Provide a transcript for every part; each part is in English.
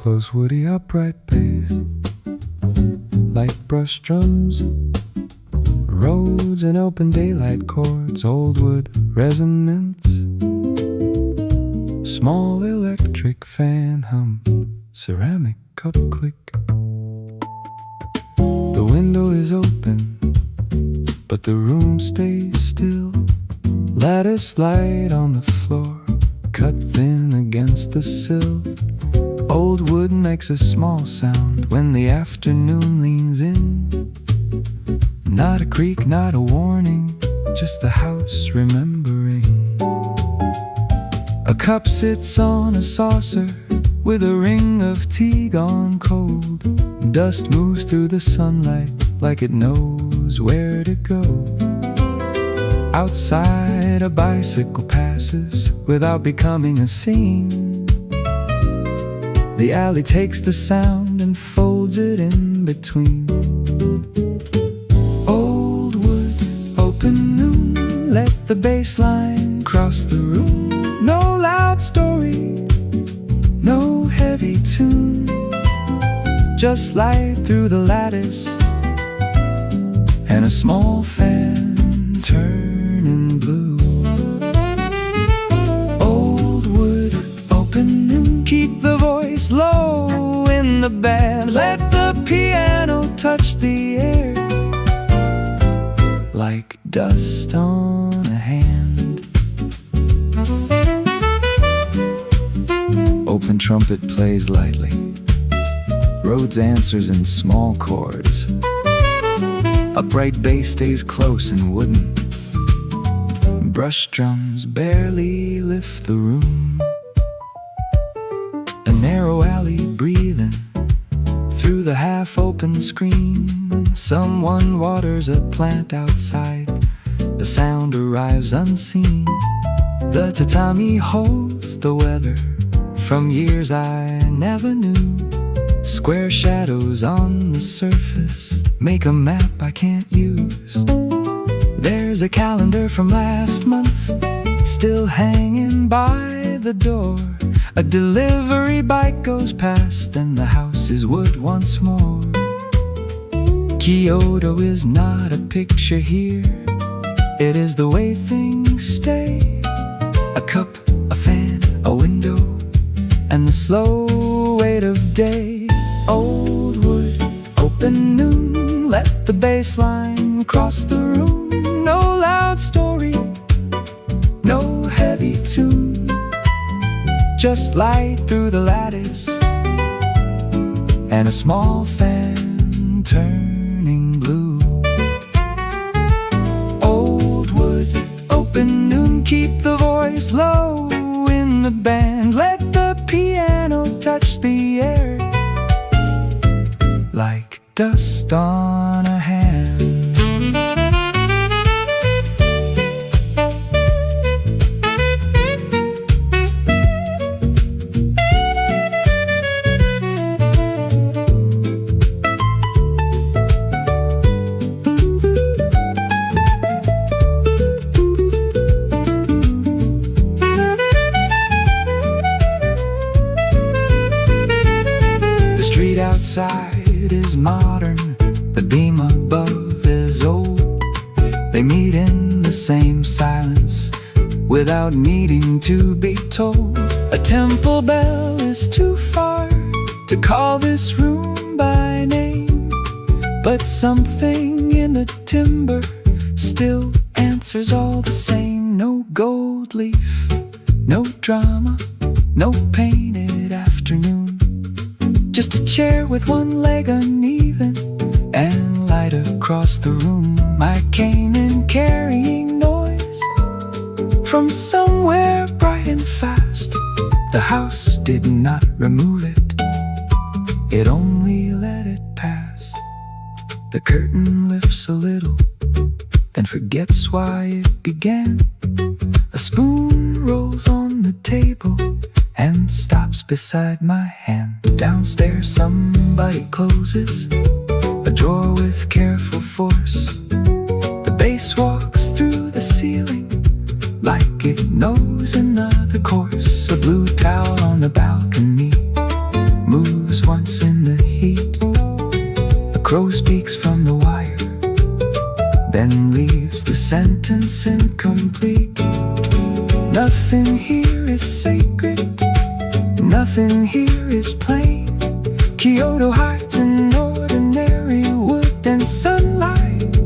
close woody upright bass, light brush drums, Rhodes and open daylight chords, old wood resonance, small electric fan hum, ceramic cup click. The window is open, but the room stays still. Lattice light on the floor, cut thin against the sill. Old wood makes a small sound when the afternoon leans in. Not a creak, not a warning, just the house remembering. A cup sits on a saucer with a ring of tea gone cold. Dust moves through the sunlight like it knows where to go. Outside a bicycle passes without becoming a scene. The alley takes the sound and folds it in between. Old wood, open noon, let the bass line cross the room. No loud story, no heavy tune, just light through the lattice and a small fan turning blue. Old wood, open noon, keep the voice low in the band. Let the piano touch the air like dust on a hand. Open trumpet plays lightly, Rhodes answers in small chords. Upright bass stays close and wooden. Brush drums barely lift the room. A narrow alley breathing through the half-open screen. Someone waters a plant outside. The sound arrives unseen. The tatami holds the weather from years I never knew. Square shadows on the surface make a map I can't use. There's a calendar from last month still hanging by the door. A delivery bike goes past and the house is wood once more. Kyoto is not a picture here, it is the way things stay. A cup, a fan, a window, and the slow weight of day. Old wood, open noon, let the bass line cross the room. No loud story, no heavy tune, just light through the lattice and a small fan turning blue. Old wood, open noon, keep the voice low in the band. Let the piano touch the air like dust on a hand. The street outside is modern, the beam above is old. They meet in the same silence without needing to be told. A temple bell is too far to call this room by name, but something in the timber still answers all the same. No gold leaf, no drama, no painted afternoon, just a chair with one leg uneven and light across the room. I came in carrying noise from somewhere bright and fast. The house did not remove it, it only let it pass. The curtain lifts a little, then forgets why it began. A spoon rolls on the table and stops beside my hand. Downstairs somebody closes a drawer with careful force. The bass walks through the ceiling like it knows another course. A blue towel on the balcony moves crow speaks from the wire, then leaves the sentence incomplete. Nothing here is sacred, nothing here is plain. Kyoto hides in ordinary wood and sunlight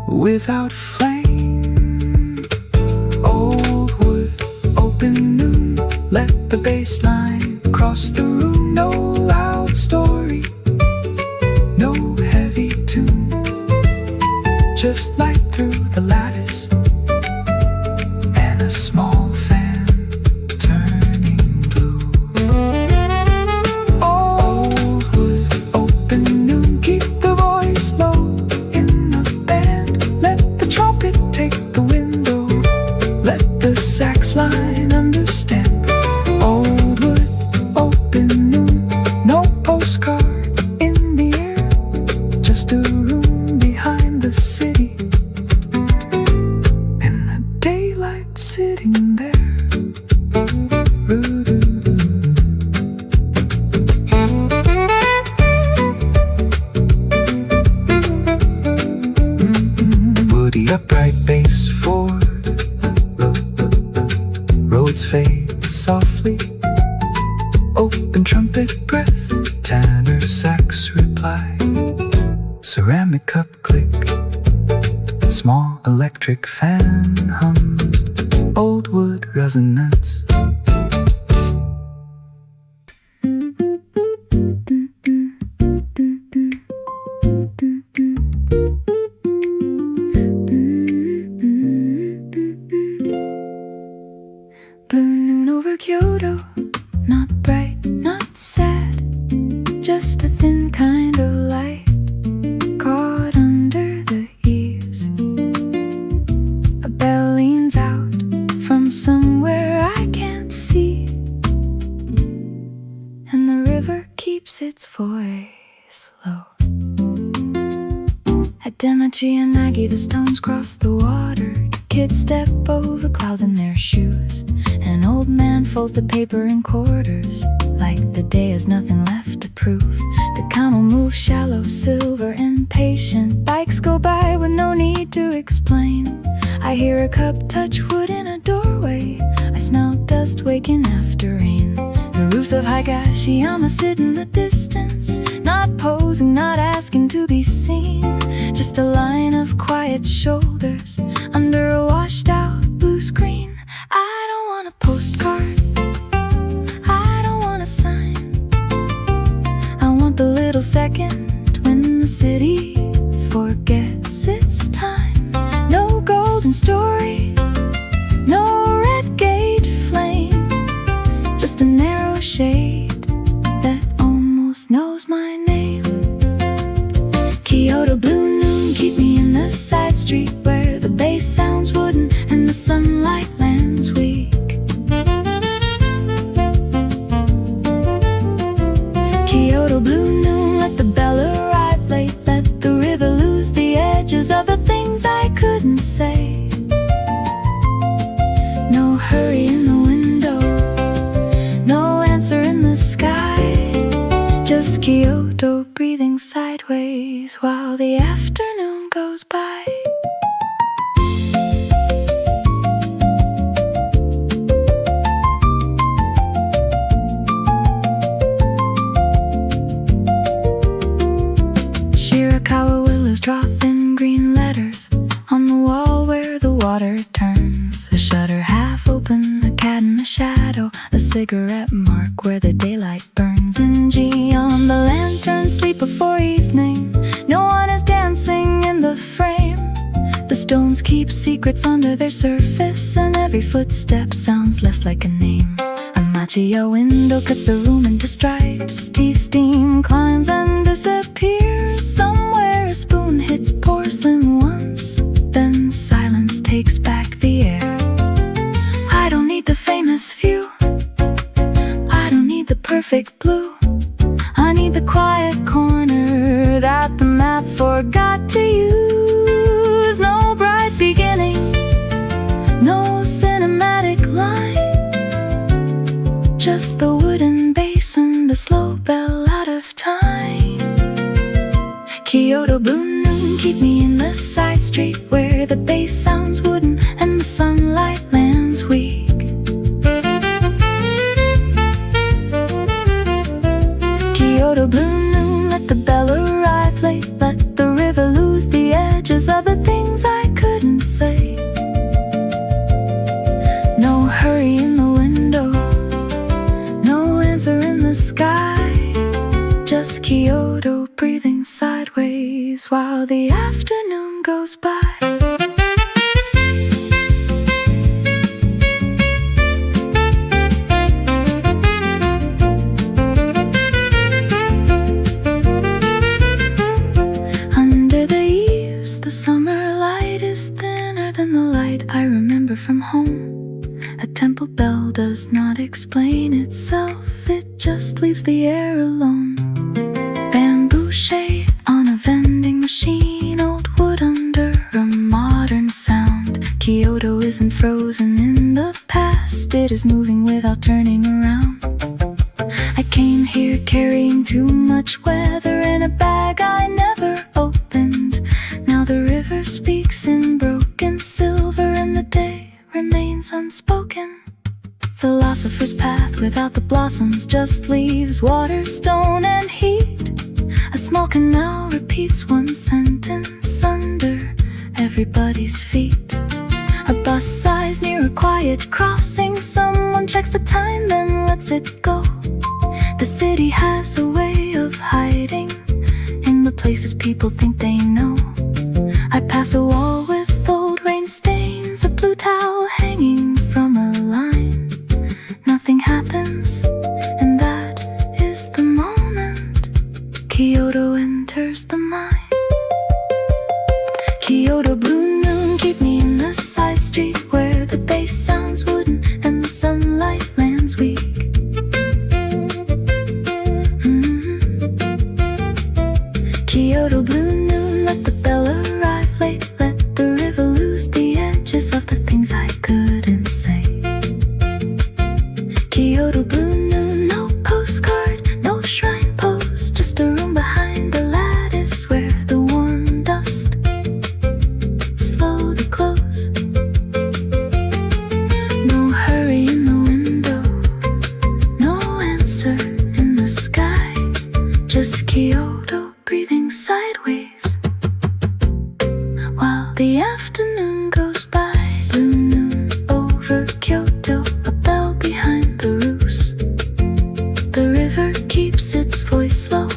without flame. Old wood, open noon, let the bass line cross the room. No loud story, no heavy tune, just light through the lattice and a small fan turning blue. Old wood, open noon, keep the voice low in the band. Let the trumpet take the window, let the sax line understand. Old wood, open noon, no postcard in the air, just a room behind the city and the daylight sitting there. Woody upright bass Ford, Rhodes fades softly, open trumpet breath, tenor sax reply, ceramic cup click, small electric fan hum, old wood resonance. Blue noon over Kyoto, not bright, not sad, just a thin kind of light caught under the eaves. A bell leans out from somewhere I can't see, and the river keeps its voice low. At machiya, the stones cross the water. Kids step over clouds in their shoes. An old man folds the paper in quarters, like the day has nothing left to prove. The Kamo moves shallow, silver, impatient. Bikes go by with no need to explain. I hear a cup touch wood in a doorway. I smell dust waking after rain. The roofs of Higashiyama sit in the distance, not posing, not asking to be seen. Just a line of quiet shoulders under a washed out blue screen. I don't want a postcard, I don't want a sign. I want the little second when the city forgets its time. No golden story, no red gate flame, just a narrow shade that almost knows my name. Kyoto blue noon, keep me in the side street where the bass sounds wooden and the sunlight lands weak. Kyoto blue noon, let the bell arrive late, let the river lose the edges of the things I couldn't say. No hurry in the window, no answer in the sky, just Kyoto breathing sideways while the afternoon goes by. Shirakawa willows draw thin green letters on the wall where the water turns. A shutter half open, a cat in the shadow, a cigarette mark where the daylight burns. In Gion, the lanterns sleep before evening. No one is dancing in the frame. The stones keep secrets under their surface, and every footstep sounds less like a name. A machiya window cuts the room into stripes. Tea steam climbs and disappears. Somewhere a spoon hits porcelain once, then silence takes back the air. I don't need the famous view, I don't need the perfect blue. I need the quiet corner that the map forgot to use. No bright beginning, no cinematic line, just the wooden bass and a slow bell out of time. Kyoto blue noon, keep me in the side street where the bass sounds wooden and the sunlight lands weak. Kyoto blue noon, let the bell arrive late, let the river lose the edges of the things I couldn't say. No hurry in the window, no answer in the sky, just Kyoto breathing sideways while the afternoon goes by. Under the eaves, the summer light is thinner than the light I remember from home. A temple bell does not explain itself, it just leaves the air alone. Bamboo shade on a vending machine, old wood under a modern sound. Kyoto isn't frozen in the past, it is moving without turning around. I came here carrying too much weather in a bag I never opened. Now the river speaks in broken silver and the day remains unspoken. Philosopher's path without the blossoms just leaves water, stone and heat. A small canal repeats one sentence under everybody's feet. A bus sighs near a quiet crossing, someone checks the time then lets it go. The city has a way of hiding in the places people think they know. I pass a wall with old rain stains, a blue towel hanging from a line. Nothing happens, and that is the moment Kyoto enters the mind. Kyoto blue noon, keep me in the side street where the bass sounds wooden and the sunlight lands weak. Kyoto blue noon, let the bell arrive late, let the river lose the edges of the things I couldn't say. Kyoto blue noon, no postcard, no shrine post, just a room behind the lattice where the warm dust slowly close. No hurry in the window, no answer in the sky, just Kyoto breathing sideways while the afternoon goes by. Blue noon over Kyoto, a bell behind the roofs. The river keeps its voice low,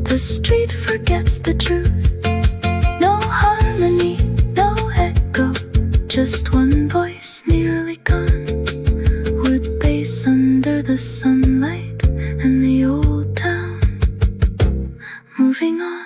the street forgets the truth. No harmony, no echo, just one voice nearly gone. Wood bass under the sunlight and the old town moving on.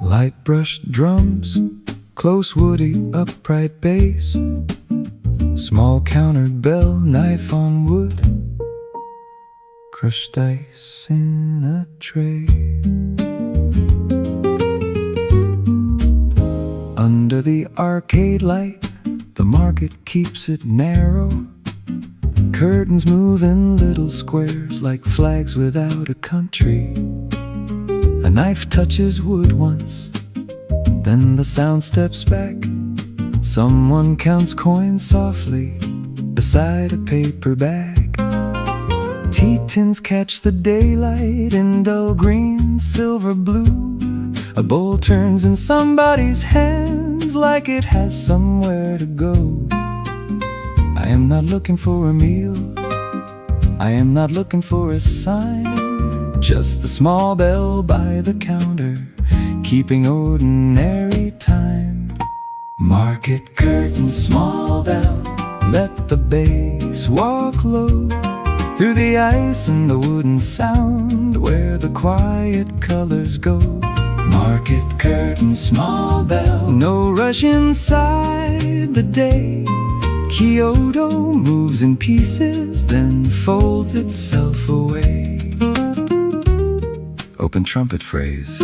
Light brushed drums, close woody upright bass, small counter bell, knife on wood, crushed ice in a tray. Under the arcade light, the market keeps it narrow. Curtains move in little squares like flags without a country. A knife touches wood once, then the sound steps back. Someone counts coins softly beside a paper bag. Tea tins catch the daylight in dull green, silver blue. A bowl turns in somebody's hands like it has somewhere to go. I am not looking for a meal, I am not looking for a sign, just the small bell by the counter, keeping ordinary time. Market curtain, small bell, let the bass walk low through the ice and the wooden sound where the quiet colors go. Market curtain, small bell, no rush inside the day. Kyoto moves in pieces, then folds itself away. Open trumpet phrase.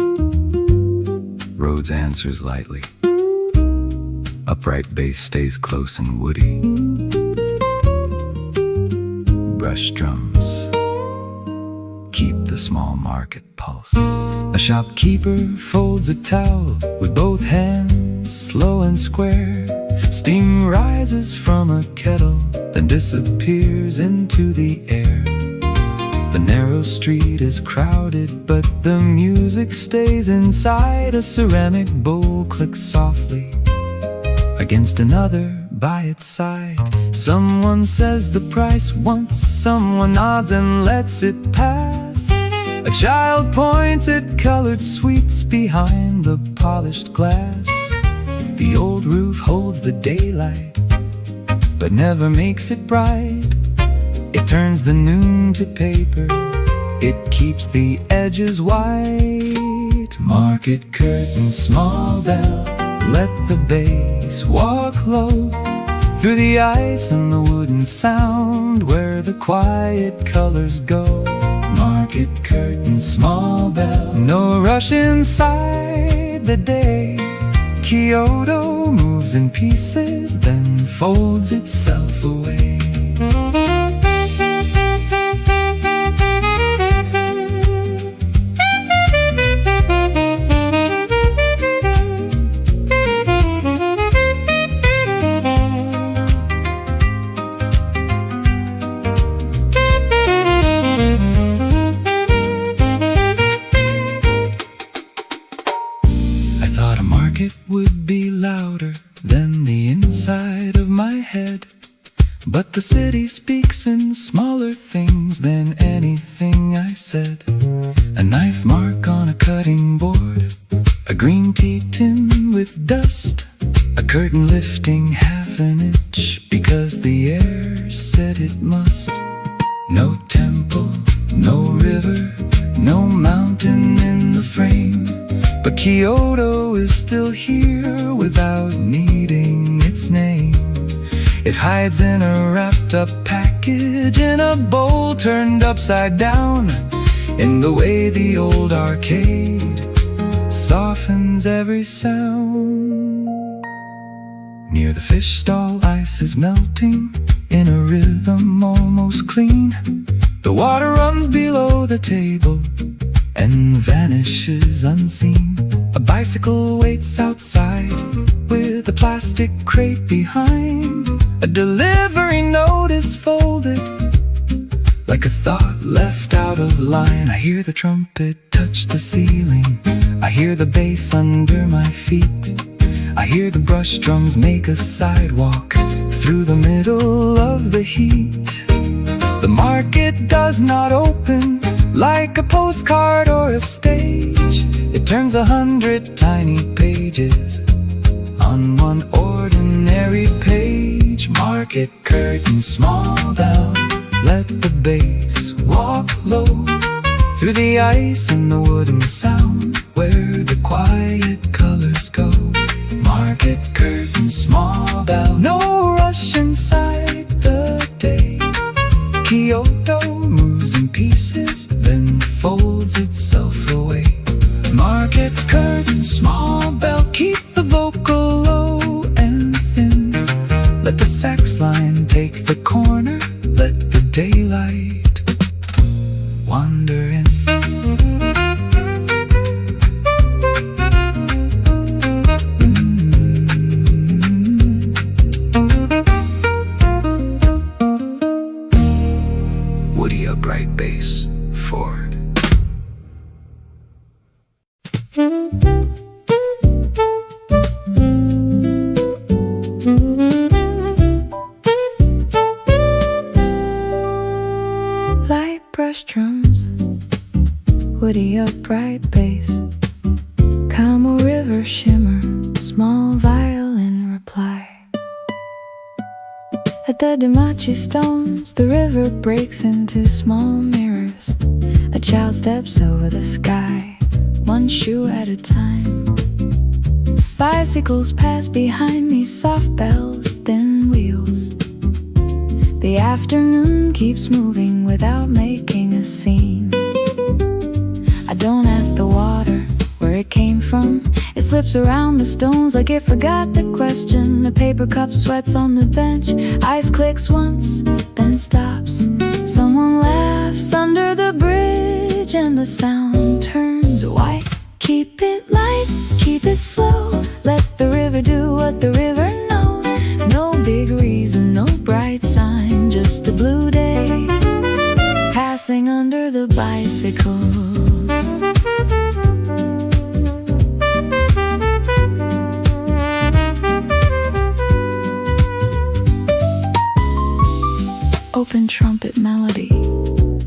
Rhodes answers lightly. Upright bass stays close and woody. Brush drums keep the small market pulse. A shopkeeper folds a towel with both hands, slow and square. Steam rises from a kettle, then disappears into the air. The narrow street is crowded, but the music stays inside. A ceramic bowl clicks softly against another by its side. Someone says the price once, someone nods and lets it pass. A child points at colored sweets behind the polished glass. The old roof holds the daylight, but never makes it bright. It turns the noon to paper, it keeps the edges white. Market curtain, small bell, let the bass walk low through the ice and the wooden sound where the quiet colors go. Market curtain, small bell, no rush inside the day. Kyoto moves in pieces, then folds itself away. It would be louder than the inside of my head, but the city speaks in smaller things than anything I said. A knife mark on a cutting board, a green tea tin with dust, a curtain lifting half an inch because the air said it must. No temple, no river, no mountain in the frame, but Kyoto is still here without needing its name. It hides in a wrapped up package, in a bowl turned upside down, in the way the old arcade softens every sound. Near the fish stall, ice is melting in a rhythm almost clean. The water runs below the table and vanishes unseen. A bicycle waits outside with a plastic crate behind. A delivery note is folded like a thought left out of line. I hear the trumpet touch the ceiling, I hear the bass under my feet, I hear the brush drums make a sidewalk through the middle of the heat. The market does not open like a postcard or a stage. It turns 100 tiny pages on one ordinary page. Market curtain, small bell, let the bass walk low through the ice and the wooden sound where the quiet colors go. Market curtain, small bell, no rush inside the day. Kyoto moves in pieces, then folds itself away. Market curtain, small bell, keep the vocal low and thin. Let the sax line take the corner, let the daylight wander in. Woody upright bass, Ford. Light brush drums, woody upright bass, Kamo River shimmer, small violin reply. At the Damachi stones, the river breaks into small mirrors. A child steps over the sky, one shoe at a time. Bicycles pass behind me, soft bells, thin wheels. The afternoon keeps moving without making a scene. I don't ask the water where it came from. It slips around the stones like it forgot the question. The paper cup sweats on the bench. Ice clicks once, then stops. Someone laughs under the bridge and the sound turns white. Keep it light, keep it slow. Let the river do what the river knows. No big reason, no bright sign, just a blue day passing under the bicycles. Open trumpet melody,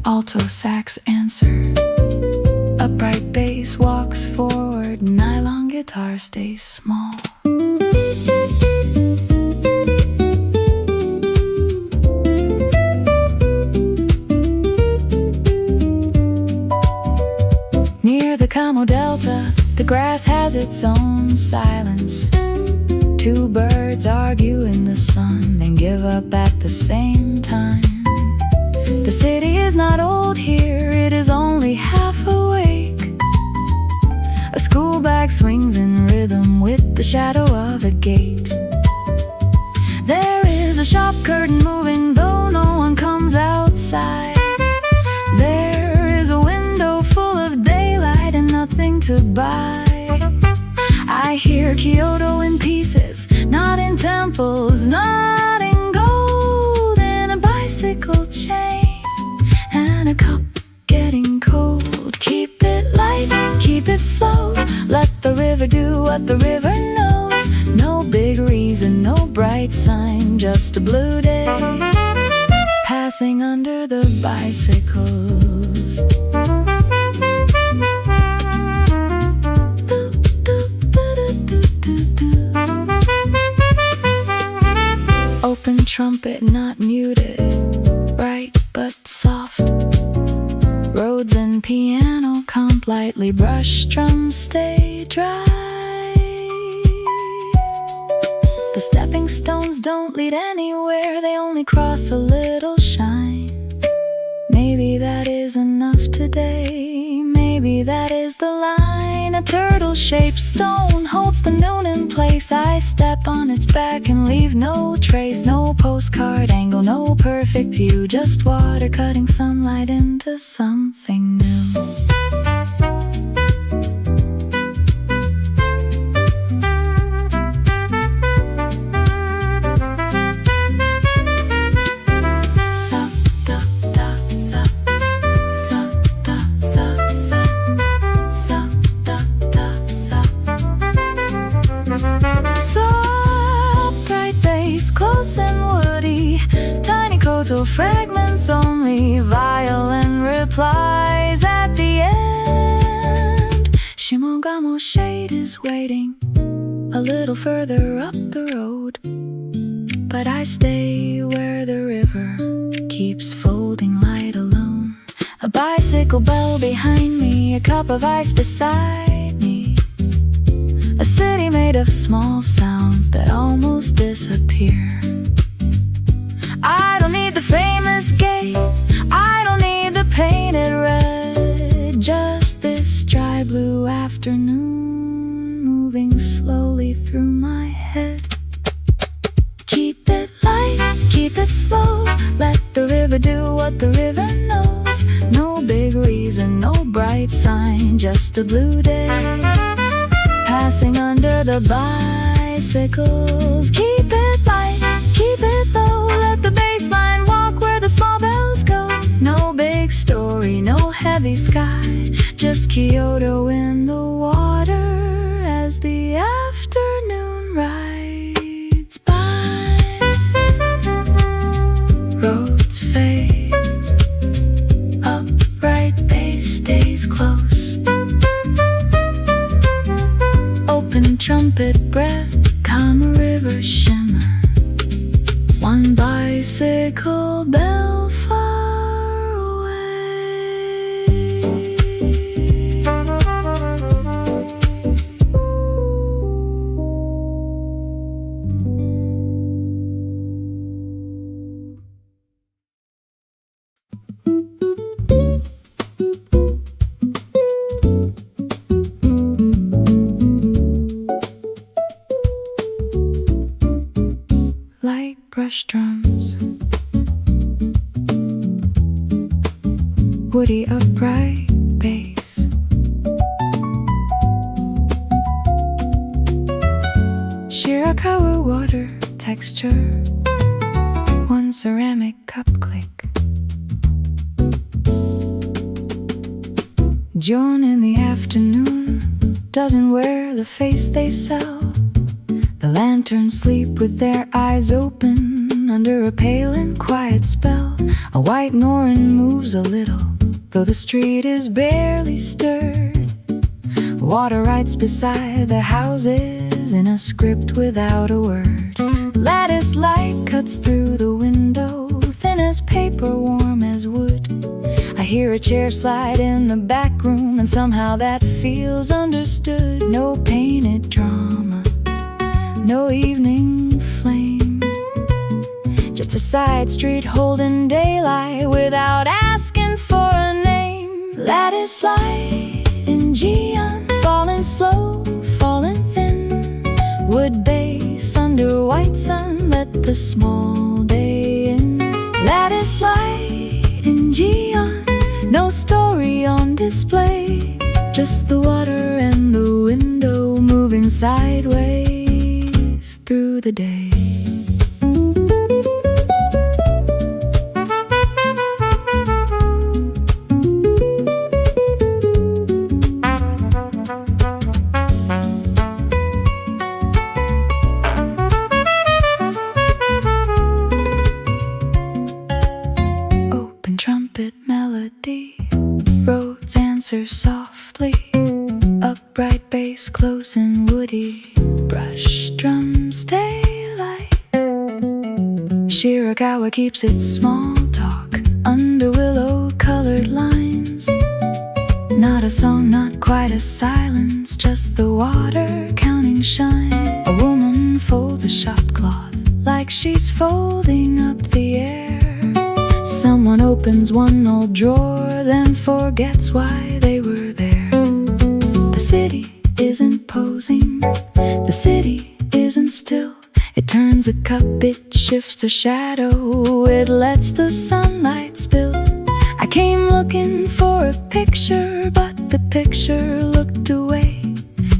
alto sax answer. Upright bass walks forward, nylon guitar stays small. Near the Kamo Delta, the grass has its own silence. Two birds argue in the sun, then give up at the same time. The city is not old here, it is only half awake. A school bag swings in rhythm with the shadow of a gate. There is a shop curtain moving though no one comes outside. There is a window full of daylight and nothing to buy. I hear Kyoto in pieces, not in temples, not in gold, and a bicycle chain and a cup getting cold. Keep it light, keep it slow. Let the river do what the river knows. No big reason, no bright sign, just a blue day passing under the bicycles. Open trumpet not muted, bright but soft. Rhodes and piano comp lightly brush, drums stay dry. The stepping stones don't lead anywhere, they only cross a little shine. Maybe that is enough today, maybe that is the line. A turtle-shaped stone holds the noon in place. I step on its back and leave no trace. No postcard angle, no perfect view, just water cutting sunlight into something new. Close and woody, tiny Kyoto fragments only. Violin replies at the end. Shimogamo shade is waiting a little further up the road, but I stay where the river keeps folding light alone. A bicycle bell behind me, a cup of ice beside me. A city made of small sounds that almost disappear. I don't need the famous gate, I don't need the painted red. Just this dry blue afternoon moving slowly through my head. Keep it light, keep it slow. Let the river do what the river knows. No big reason, no bright sign, just a blue day passing under the bicycles. Keep it light, keep it low. Let the bass line walk where the small bells go. No big story, no heavy sky, just Kyoto in the water as the afternoon rides by. Roads fades, upright bass stays close. Open trumpet breath, Kamo River shimmer. One bicycle bell far away. a bright base. Shirakawa water texture, one ceramic cup click. Gion in the afternoon doesn't wear the face they sell. The lanterns sleep with their eyes open under a pale and quiet spell. A white Norin moves a little, though the street is barely stirred. Water writes beside the houses in a script without a word. Lattice light cuts through the window, thin as paper, warm as wood. I hear a chair slide in the back room, and somehow that feels understood. No painted drama, no evening flame, just a side street holding daylight without asking for a name. Lattice light in Gion, falling slow, falling thin. Wood base under white sun, let the small day in. Lattice light in Gion, no story on display, just the water and the window moving sideways through the day. Open trumpet melody, Rhodes answers softly. Upright bass close and woody, brush drums stay light. Shirakawa keeps its small talk under willow-colored lines. Not a song, not quite a silence, just the water counting shine. A woman folds a shop cloth like she's folding up the air. Someone opens one old drawer, then forgets why they were there. The city isn't posing, the city isn't still. It turns a cup, it shifts a shadow, it lets the sunlight spill. I came looking for a picture, but the picture looked away.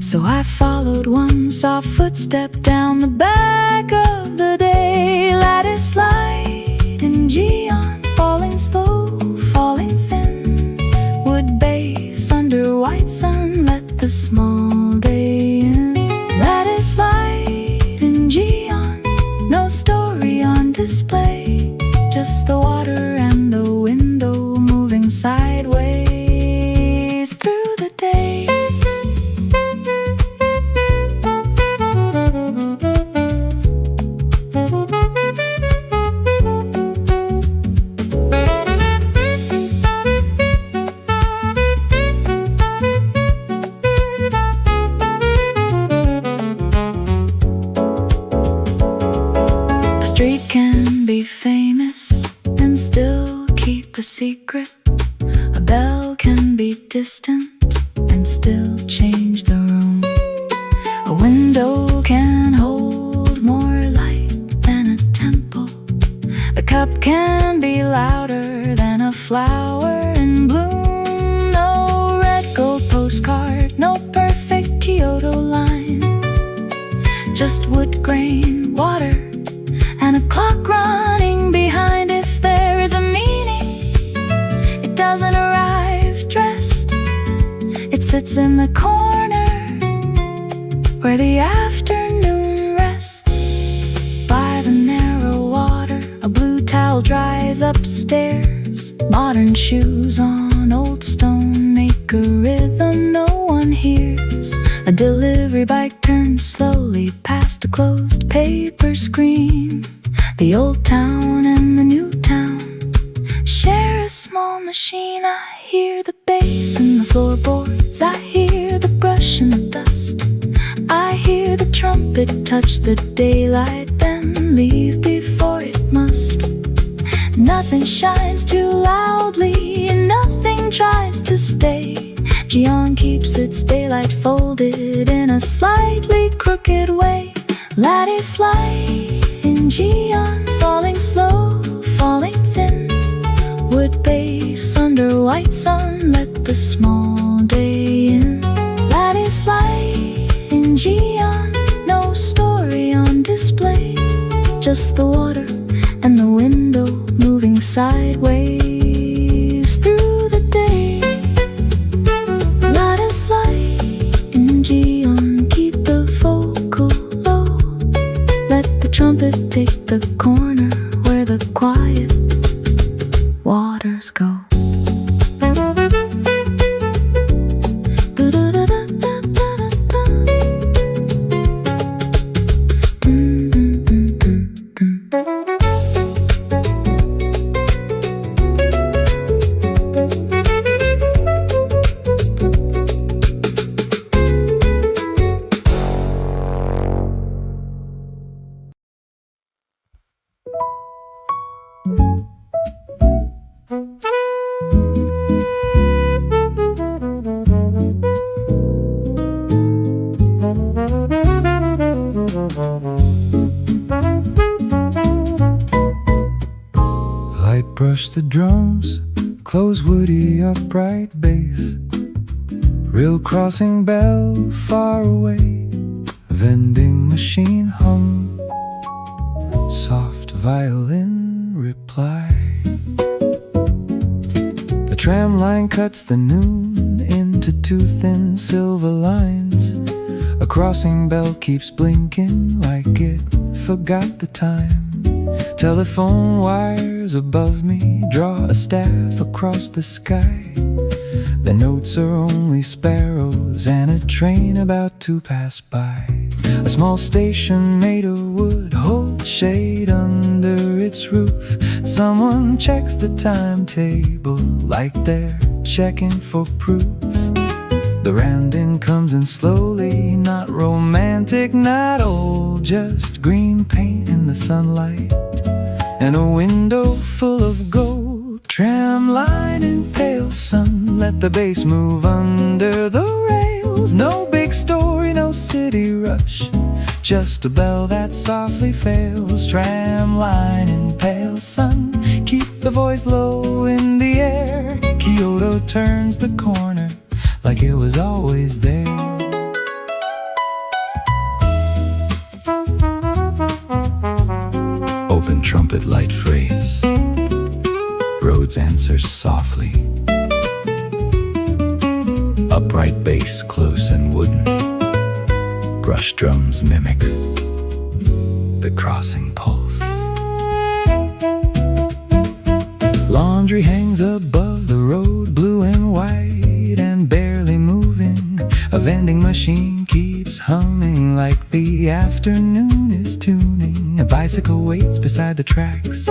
So I followed one soft footstep down the back of the day. Lattice light in Gion, falling slow, falling thin. Wood base under white sun, let the small day in. Lattice light in Gion, no story on display, just the water and the window moving sideways through the day. A street can be famous and still keep a secret. A bell can be distant and still change the room. A window can hold more light than a temple. A cup can be louder than a flower in bloom. No red gold postcard, no perfect Kyoto line, just wood grain, water, and a clock running behind. If there is a meaning, it doesn't arrive dressed. It sits in the corner where the afternoon rests. By the narrow water, a blue towel dries upstairs. Modern shoes on old stone make a rhythm no one hears. A delivery bike turns slowly past a closed paper screen. The old town and the new town share a small machine. I hear the bass and the floorboards, I hear the brush and the dust. I hear the trumpet touch the daylight, then leave before it must. Nothing shines too loudly and nothing tries to stay. Gion keeps its daylight folded in a slightly crooked way. Lattice light in Gion, falling slow, falling thin. Wood bass under white sun. Let the small day in. Lattice light in Gion. No story on display. Just the water and the window moving sideways through the day. Lattice light in Gion. Keep the vocal low. Let the trumpet take the corner where the quiet waters go. Light brush the drums, close woody upright bass. Real crossing bell far away, vending machine hum. Soft violin reply. The tram line cuts the noon into two thin silver lines. A crossing bell keeps blinking like it forgot the time. Telephone wires above me draw a staff across the sky. The notes are only sparrows and a train about to pass by. A small station made of wood holds shade under its roof. Someone checks the timetable like they're checking for proof. The rounding comes in slowly, not romantic, not old, just green paint in the sunlight and a window full of gold. Tram line in pale sun, let the bass move under the rails. No big story, no city rush, just a bell that softly fails. Tram line in pale sun, keep the voice low in the air. Kyoto turns the corner like it was always there. Open trumpet light phrase. Rhodes answers softly. Upright bass close and wooden. Brush drums mimic the crossing pulse. Laundry hangs above the road, blue and white and barely moving. A vending machine keeps humming like the afternoon is tuning. A bicycle waits beside the tracks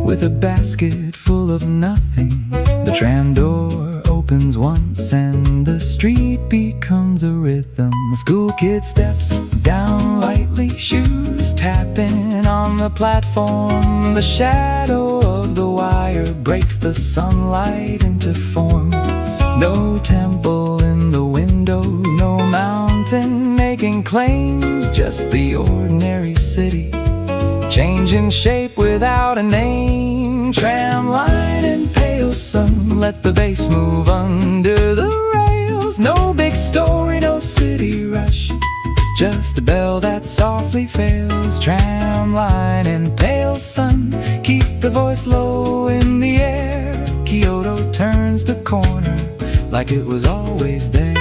with a basket full of nothing. The tram door opens once and the street becomes a rhythm. A school kid steps down lightly, shoes tapping on the platform. The shadow of the wire breaks the sunlight into form. No temple in the window, no mountain making claims, just the ordinary city, changing shape without a name. Tram line in pale sun, let the bass move under the rails. No big story, no city rush, just a bell that softly fails. Tram line in pale sun, keep the voice low in the air. Kyoto turns the corner like it was always there.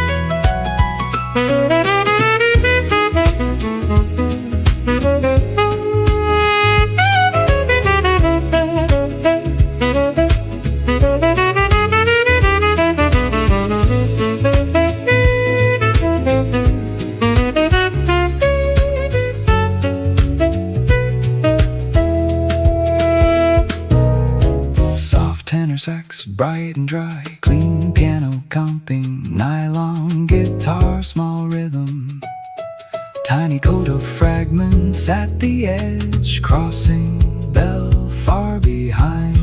Tenor sax, bright and dry, clean piano comping, nylon guitar, small rhythm, tiny coda fragments at the edge, crossing bell far behind.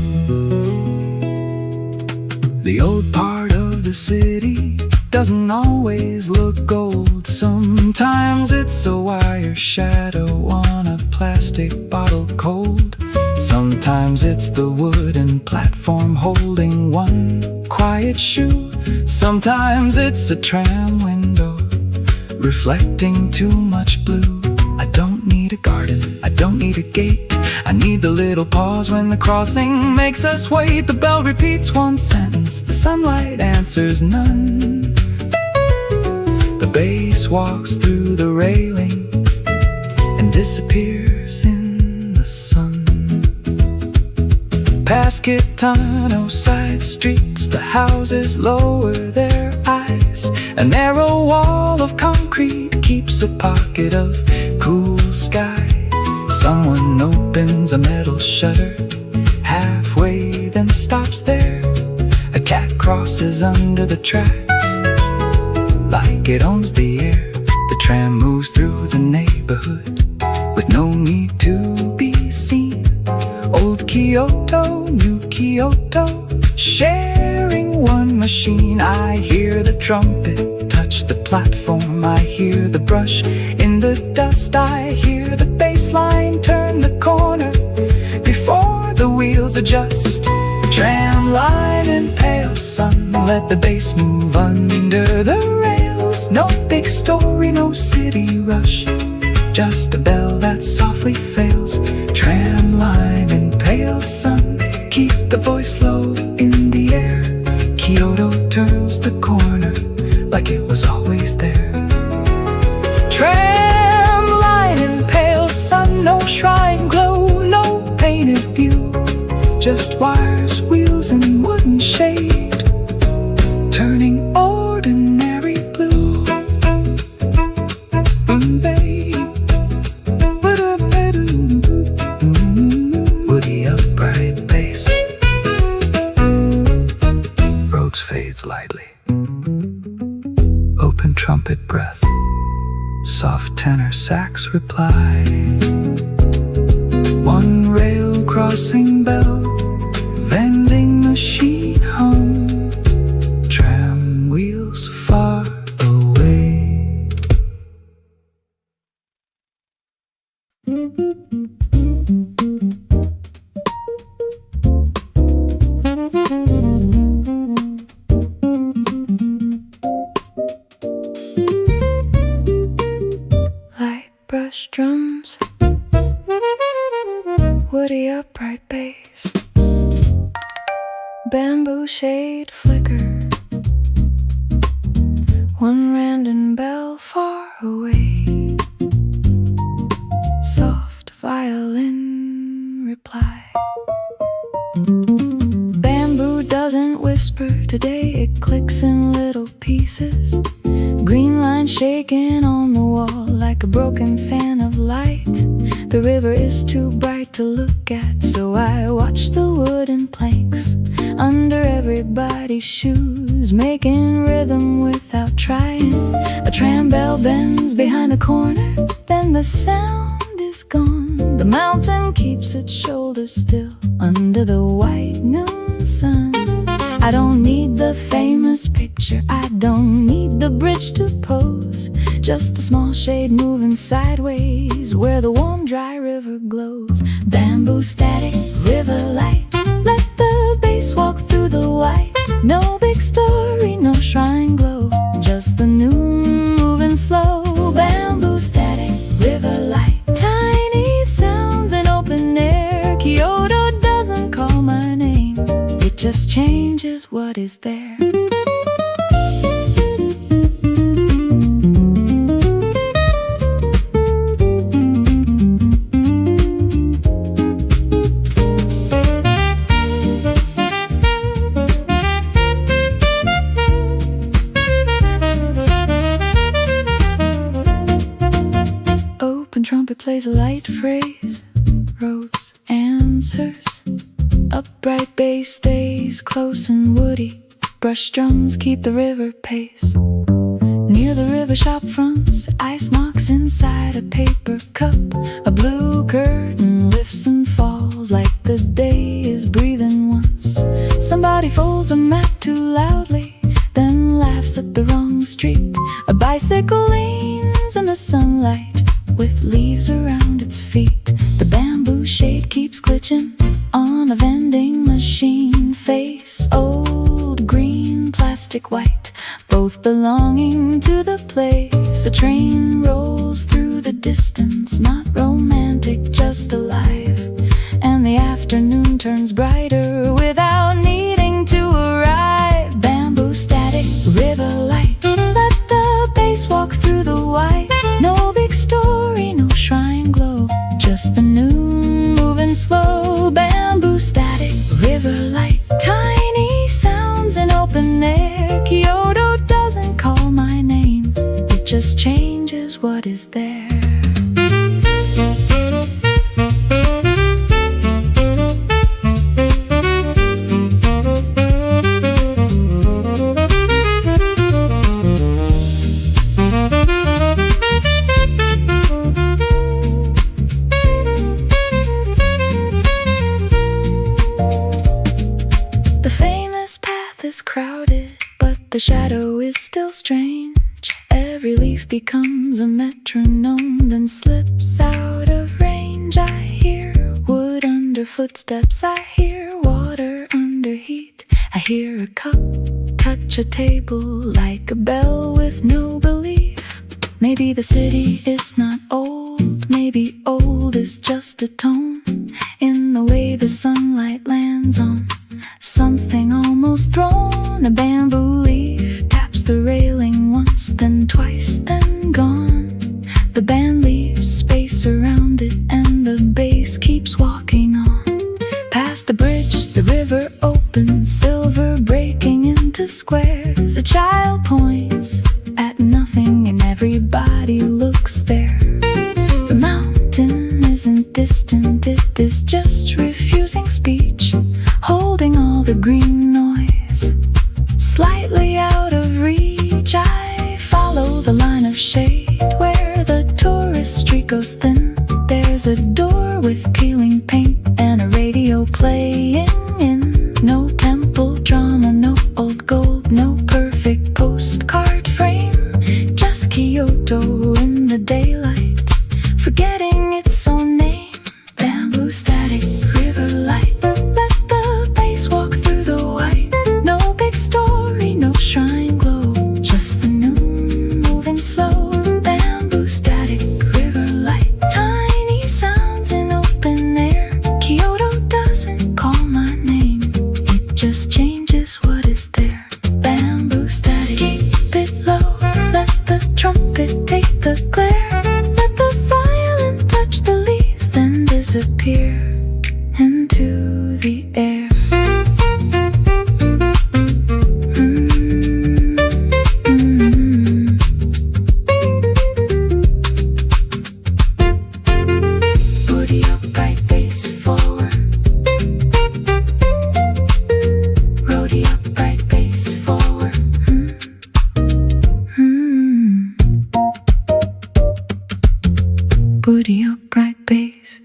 The old part of the city doesn't always look gold. Sometimes it's a wire shadow on a plastic bottle cold. Sometimes it's the wooden platform holding one quiet shoe. Sometimes it's a tram window reflecting too much blue. I don't need a garden, I don't need a gate. I need the little pause when the crossing makes us wait. The bell repeats one sentence, the sunlight answers none. The bass walks through the railing and disappears in the sun. Past Kitano side streets, the houses lower their eyes. A narrow wall of concrete keeps a pocket of cool sky. Someone opens a metal shutter halfway, then stops there. A cat crosses under the tracks like it owns the air. The tram moves through the neighborhood with no need to be seen. Old Kyoto, new Kyoto, sharing one machine. I hear the trumpet touch the platform. I hear the brush in the dust. I hear the bass line turn the corner before the wheels adjust. Tram line in pale sun, let the bass move under the rails. No big story, no city rush, just a bell that softly fails. Tram line in pale sun, keep the voice low in the air. Kyoto turns the corner like it was always there. Tram line in pale sun, no shrine glow, no painted view, just wires, wheels, and wooden shade, turning ordinary blue. Woody upright bass, Rhodes fades lightly. Open trumpet breath, soft tenor sax reply. One rail crossing bell, vending machine hum, tram wheels far away. Light brush drums, woody upright bass, bamboo shade flicker, one random bell far away, soft violin reply. Bamboo doesn't whisper today, it clicks in little pieces. Green line shaking on the wall like a broken fan of light. The river is too bright to look at, so I watch the wooden planks under everybody's shoes, making rhythm without trying. A tram bell bends behind the corner, then the sound is gone. The mountain keeps its shoulders still under the white noon sun. I don't need the famous picture, I don't need the bridge to pose, just a small shade moving sideways where the warm dry river glows. Bamboo static, river light, let the bass walk through the white. No big story, no shrine glow, just the noon moving slow. Bamboo static, river light, tiny sounds in open air. Kyoto doesn't call my name, it just changes what is there. Open trumpet plays a light phrase, Rhodes answers. Upright bass stays close and woody, brush drums keep the river pace. Near the river shop fronts, ice knocks inside a paper cup. A blue curtain lifts and falls like the day is breathing once. Somebody folds a map too loudly, then laughs at the wrong street. A bicycle leans in the sunlight with leaves around its feet. The bamboo shade keeps keeps glitching on a vending machine face. Old green, plastic white, both belonging to the place. A train rolls through the distance, not romantic, just alive. And the afternoon turns brighter without needing to arrive. Bamboo static, river light, let the bass walk through the white. No big story, no shrine glow, just the noon moving slow. Bamboo static, river light, tiny sounds in open air. Kyoto doesn't call my name, it just changes what is there. Is crowded, but the shadow is still strange. Every leaf becomes a metronome, then slips out of range. I hear wood under footsteps, I hear water under heat. I hear a cup touch a table like a bell with no belief. Maybe the city is not old, maybe old is just a tone in the way the sunlight lands on something almost thrown. A bamboo leaf taps the railing once, then twice, then gone. The band leaves space around it and the bass keeps walking on. Past the bridge, the river opens, silver breaking into squares. A child points at nothing and everybody looks there. The mountain isn't distant, it is just refusing speech, holding all the green noise slightly out of reach. I follow the line of shade where the tourist street goes thin. There's a door with peeling paint and a radio playing in. No temple drama, no old gold, no perfect postcard frame, just Kyoto in the daylight, forgetting its own name. Bamboo static, river light, let the bass walk through the white. No big story, no shrine glow, just the noon moving slow. Bamboo static, river light, tiny sounds in open air. Kyoto doesn't call my name, it just changes what is there. Bamboo static, keep it low, let the trumpet take the glare. Let the violin touch the leaves, then disappear into the air. Booty upright, face forward. Roadie upright, face forward. Booty upright, bass.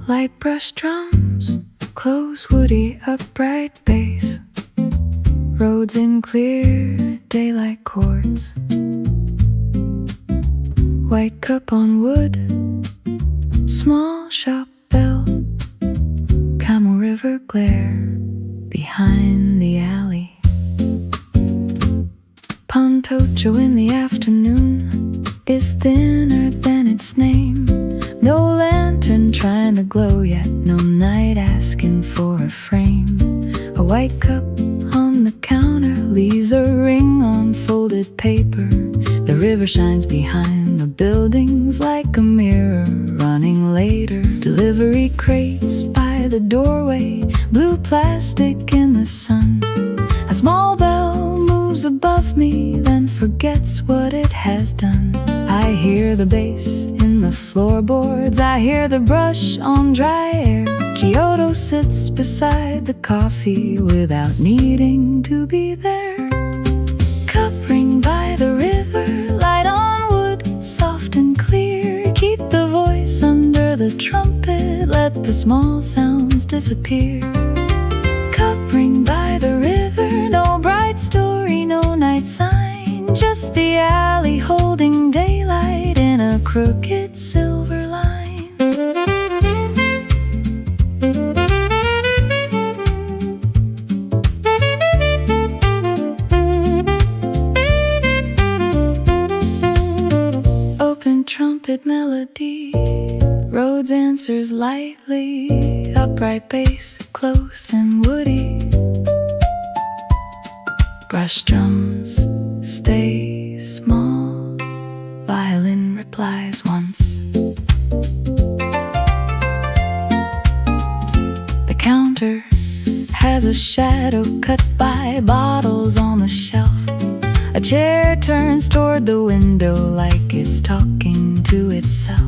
Light brush drums, close woody upright bass. Roads in clear daylight chords. White cup on wood, small shop bell. Kamo River glare behind the alley. Pontocho in the afternoon is thinner than its name. No lantern trying to glow yet, no night asking for a frame. A white cup on the counter leaves a ring on folded paper. The river shines behind the buildings like a mirror running later. Delivery crates by the doorway, blue plastic in the sun. A small bell moves above me, then forgets what it has done. I hear the bass in the floorboards, I hear the brush on dry air. Kyoto sits beside the coffee without needing to be there. Cup ring by the river, light on wood, soft and clear. Keep the voice under the trumpet, let the small sounds disappear. Cup ring by the river, no bright story, no night sign, just the alley holding daylight in a crooked silver line. Open trumpet melody, Rhodes answers lightly, upright bass, close and woody. Brush drums stay small, violin replies once. The counter has a shadow cut by bottles on the shelf. A chair turns toward the window like it's talking to itself.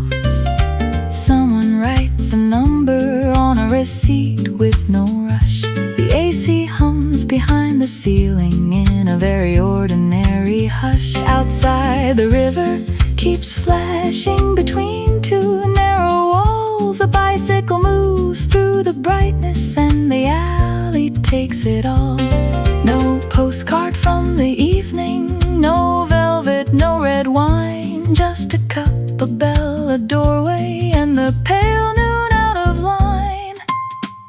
Someone writes a number on a receipt with no rush. The AC hums behind the ceiling in a very ordinary hush. Outside, the river keeps flashing between two narrow walls. A bicycle moves through the brightness and the alley takes it all. No postcard from the evening, no velvet, no red wine, just a cup, a bell, a doorway, and the pale noon out of line.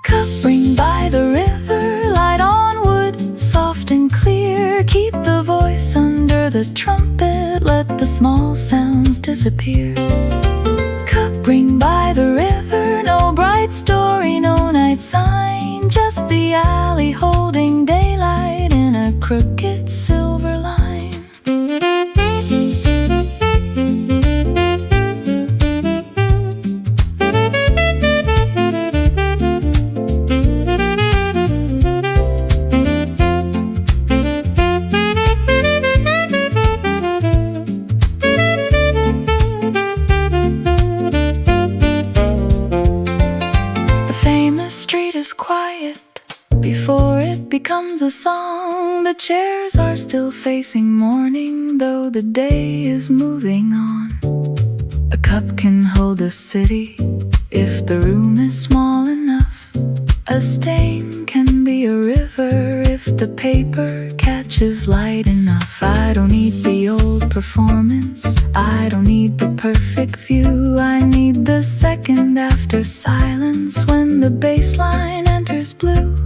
Cup ring by the river, light on wood, soft and clear. Keep the voice under the trumpet, let the small sounds disappear. Cup ring by the river, no bright story, no night sign, just the alley holding daylight in a crooked silver line. The famous street is quiet before it becomes a song. The chairs are still facing morning, though the day is moving on. A cup can hold a city if the room is small enough. A stain can be a river if the paper catches light enough. I don't need the old performance, I don't need the perfect view. I need the second after silence when the bass line enters blue.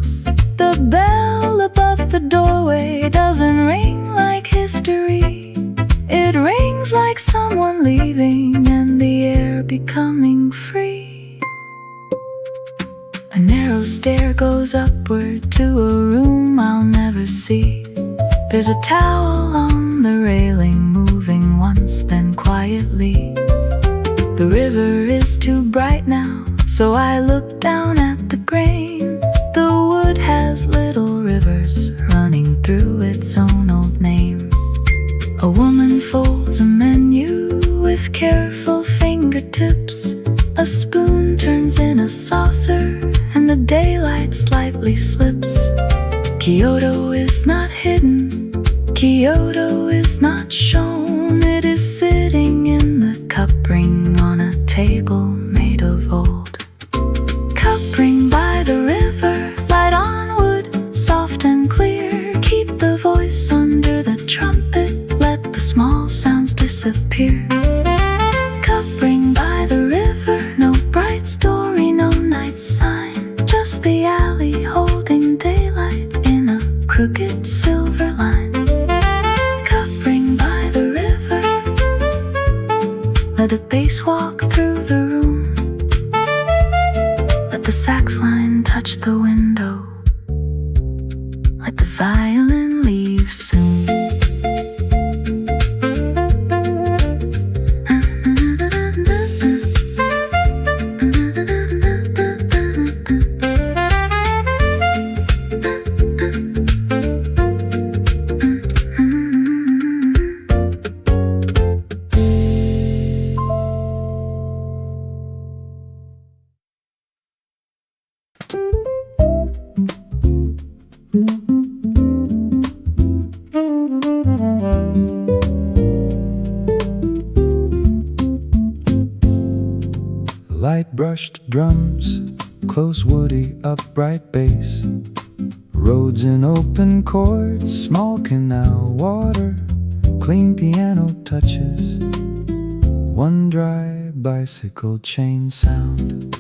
The bell above the doorway doesn't ring like history. It rings like someone leaving and the air becoming free. A narrow stair goes upward to a room I'll never see. There's a towel on the railing moving once then quietly. The river is too bright now, so I look down at the grain. The wood has little rivers running through its own old name. A woman folds a menu with careful fingertips. A spoon turns in a saucer and the daylight slightly slips. Kyoto is not hidden, Kyoto is not shown. It is sitting in the cup ring on a table made of old. Cup ring by the river, light on wood, soft and clear. Keep the voice under the trumpet, let the small sounds disappear. Cup ring by the river, no bright story, no night sign, just the alley holding daylight in a crooked silver line. Cup ring by the river, let the bass walk through the room. Let the sax line touch the window, let the violin leave soon. Light brushed drums, close woody upright bass, roads in open courts, small canal water, clean piano touches, one dry bicycle chain sound.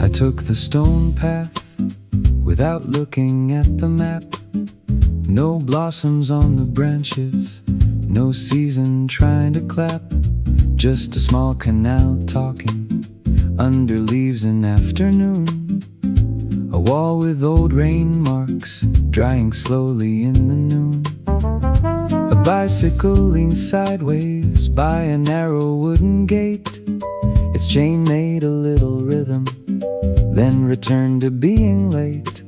I took the stone path without looking at the map. No blossoms on the branches, no season trying to clap, just a small canal talking under leaves in afternoon. A wall with old rain marks drying slowly in the noon. A bicycle leans sideways by a narrow wooden gate. Its chain made a little rhythm, then returned to being late.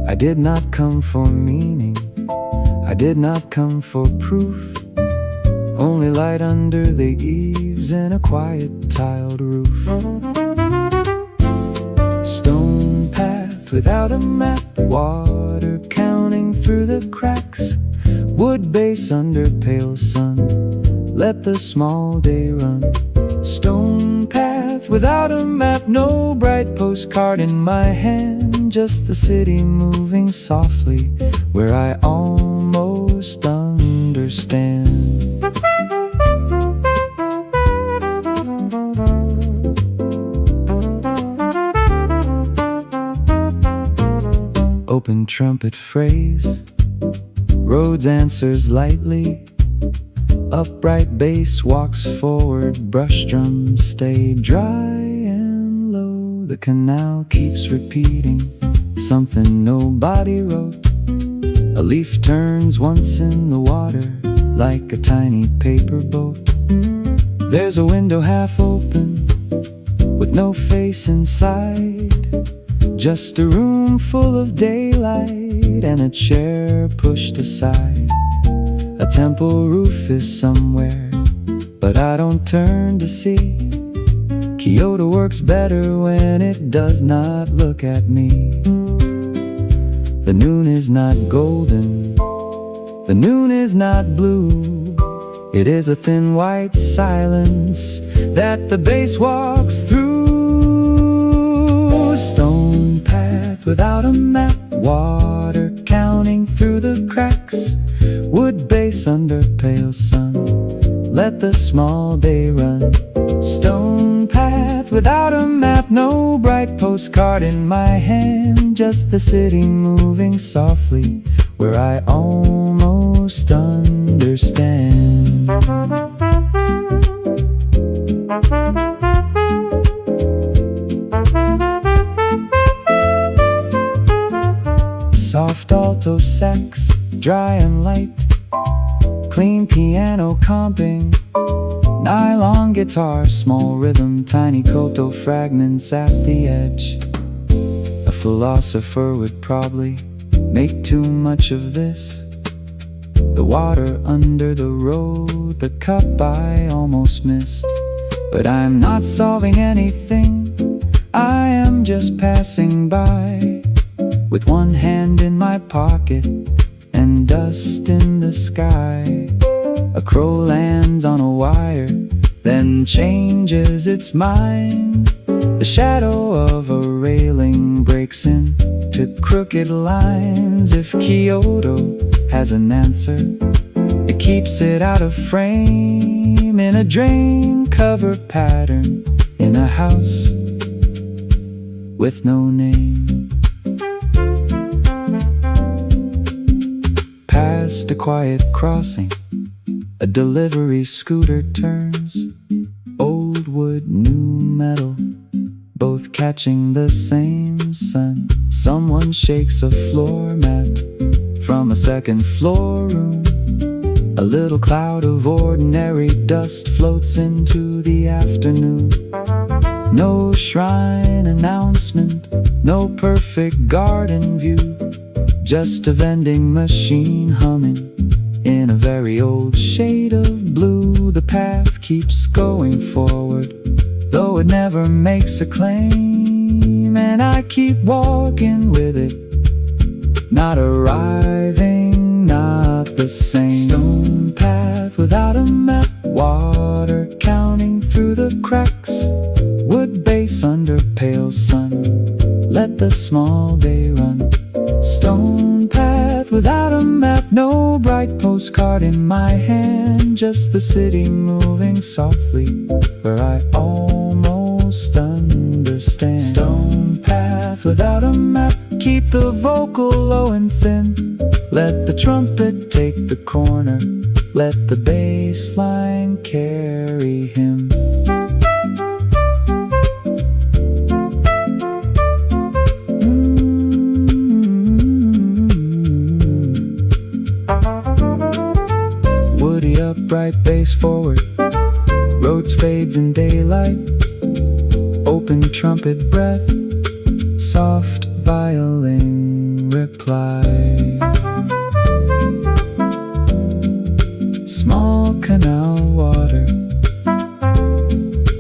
I did not come for meaning, I did not come for proof, only light under the eaves and a quiet tiled roof. Stone path without a map, water counting through the cracks, wood base under pale sun, let the small day run. Stone path without a map, no bright postcard in my hand, just the city moving softly where I almost understand. Open trumpet phrase, Rhodes answers lightly, upright bass walks forward, brush drums stay dry and low. The canal keeps repeating something nobody wrote. A leaf turns once in the water like a tiny paper boat. There's a window half open with no face inside, just a room full of daylight and a chair pushed aside. A temple roof is somewhere, but I don't turn to see. Kyoto works better when it does not look at me. The noon is not golden, the noon is not blue. It is a thin white silence that the bass walks through. Stone path without a map, water counting through the cracks, wood base under pale sun, let the small day run. Stone path without a map, no bright postcard in my hand, just the city moving softly where I almost understand. Soft alto sax, dry and light, clean piano comping, nylon guitar, small rhythm, tiny koto fragments at the edge. A philosopher would probably make too much of this. The water under the road, the cup I almost missed. But I'm not solving anything, I am just passing by, with one hand in my pocket and dust in the sky. A crow lands on a wire, then changes its mind. The shadow of a railing breaks into crooked lines. If Kyoto has an answer, it keeps it out of frame, in a drain cover pattern, in a house with no name. Past a quiet crossing, a delivery scooter turns, old wood, new metal, both catching the same sun. Someone shakes a floor mat from a second floor room. A little cloud of ordinary dust floats into the afternoon. No shrine announcement, no perfect garden view, just a vending machine humming in a very old shade of blue. The path keeps going forward, though it never makes a claim, and I keep walking with it, not arriving, not the same. Stone path without a map, water let the small day run. Stone path without a map, no bright postcard in my hand, just the city moving softly where I almost understand. Stone path without a map, keep the vocal low and thin. Let the trumpet take the corner, let the bass line carry him. Woody upright bass forward, Rhodes fades in daylight. Open trumpet breath, soft violin reply. Small canal water,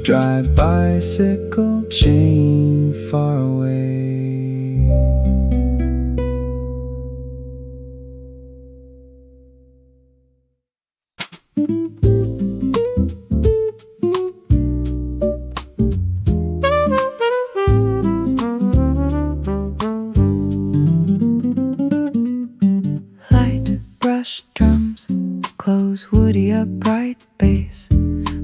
dry bicycle chain far away. Close woody upright bass,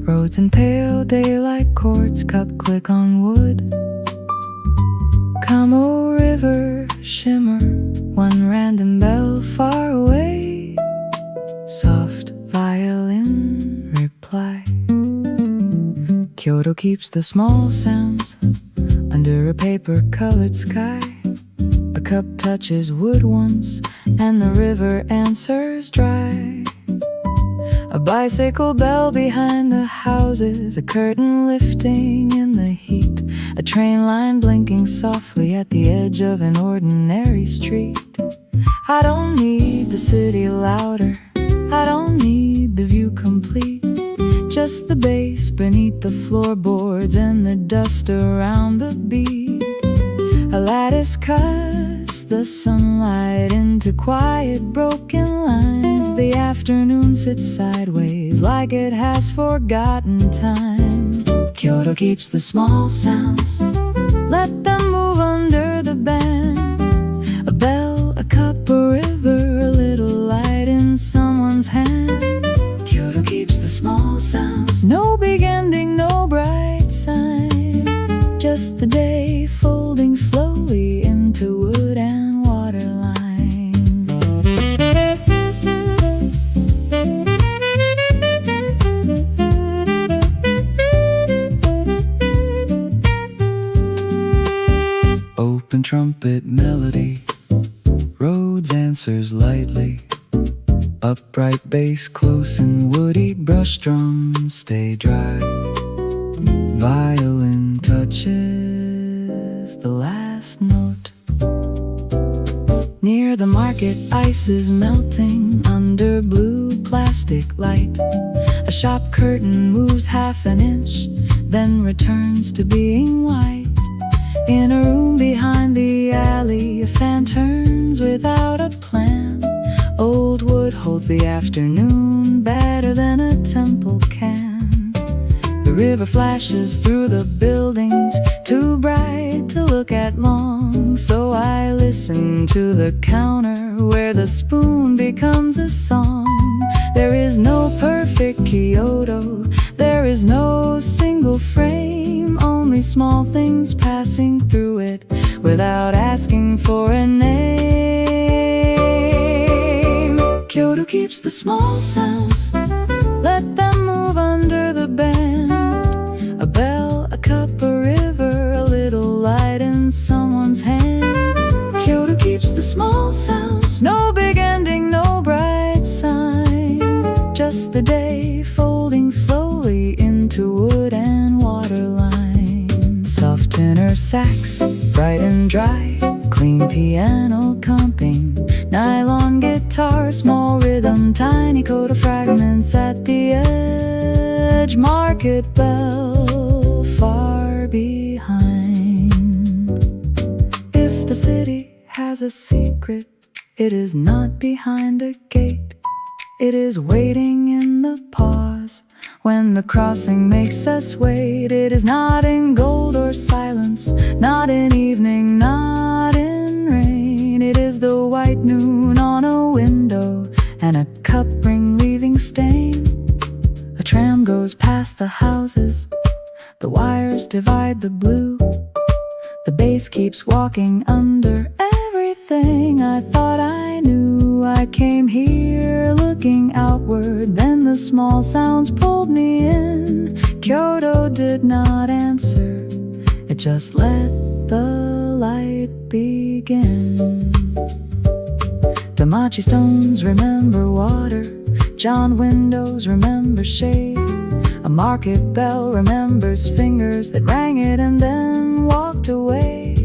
roads and pale daylight chords, cup click on wood. Kamo River shimmer, one random bell far away, soft violin reply. Kyoto keeps the small sounds under a paper colored sky. A cup touches wood once and the river answers dry. A bicycle bell behind the houses, a curtain lifting in the heat, a train line blinking softly at the edge of an ordinary street. I don't need the city louder, I don't need the view complete, just the bass beneath the floorboards and the dust around the beat. A lattice cuts the sunlight into quiet broken lines. The afternoon sits sideways like it has forgotten time. Kyoto keeps the small sounds, let them move under the band. A bell, a cup, a river, a little light in someone's hand. Kyoto keeps the small sounds, no big ending, no bright sign, just the day folding slowly into wood and waterline. Open trumpet melody, Rhodes answers lightly. Upright bass close and woody, brush drums stay dry. Violin touches the last note. Near the market, ice is melting under blue plastic light. A shop curtain moves half an inch, then returns to being white. In a room behind the alley, a fan turns without a plan. Old wood holds the afternoon better than a temple can. The river flashes through the buildings, too bright to look at long. So I listen to the counter where the spoon becomes a song. There is no perfect Kyoto, there is no single frame, only small things passing through it without asking for a name. Kyoto keeps the small sounds, let them move under the band. A bell, a cup, a river, a little light in someone's hand. Kyoto keeps the small sounds, no big ending, no bright sign, just the day folding slowly into wood and waterline. Soft tenor sax, bright and dry, clean piano comping, nylon guitar, small rhythm, tiny coda fragments at the edge, market bell far behind. If the city has a secret, it is not behind a gate. It is waiting in the pause when the crossing makes us wait. It is not in gold or silence, not in evening, not bright noon on a window and a cup ring leaving stain. A tram goes past the houses, the wires divide the blue. The bass keeps walking under everything I thought I knew. I came here looking outward, then the small sounds pulled me in. Kyoto did not answer, it just let the light begin. Damachi stones remember water, Gion windows remember shade. A market bell remembers fingers that rang it and then walked away.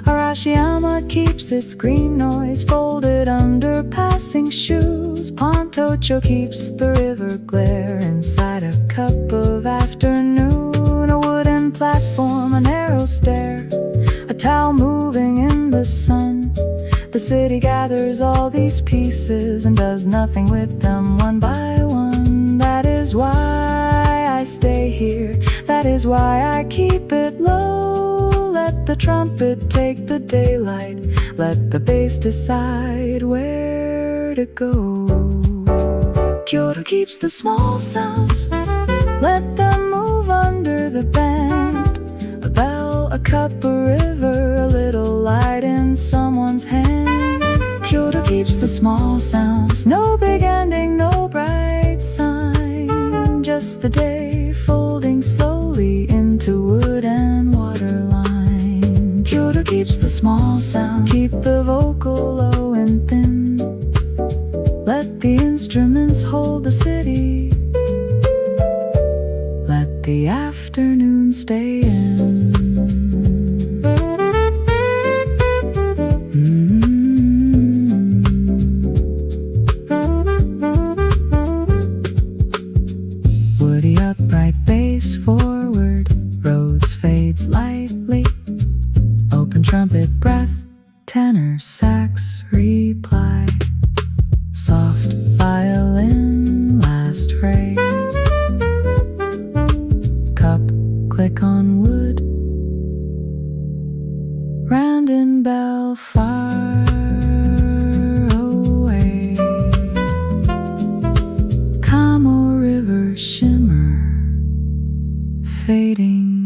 Arashiyama keeps its green noise folded under passing shoes. Pontocho keeps the river glare inside a cup of afternoon. A wooden platform, a narrow stair, a towel moving in the sun. The city gathers all these pieces and does nothing with them one by one. That is why I stay here, that is why I keep it low. Let the trumpet take the daylight, let the bass decide where to go. Kyoto keeps the small sounds, let them move under the band. A bell, a cup, a river, a little light in someone's hand. Kyoto keeps the small sounds, no big ending, no bright sign. Just the day folding slowly into wood and water line. Kyoto keeps the small sound, keep the vocal low and thin. Let the instruments hold the city, let the afternoon stay in. Woody upright bass forward, Rhodes fades lightly. Open trumpet breath, tenor sax reply. Soft violin last phrase. Cup click on wood. Randon bell far away. Kamo River shimmer fading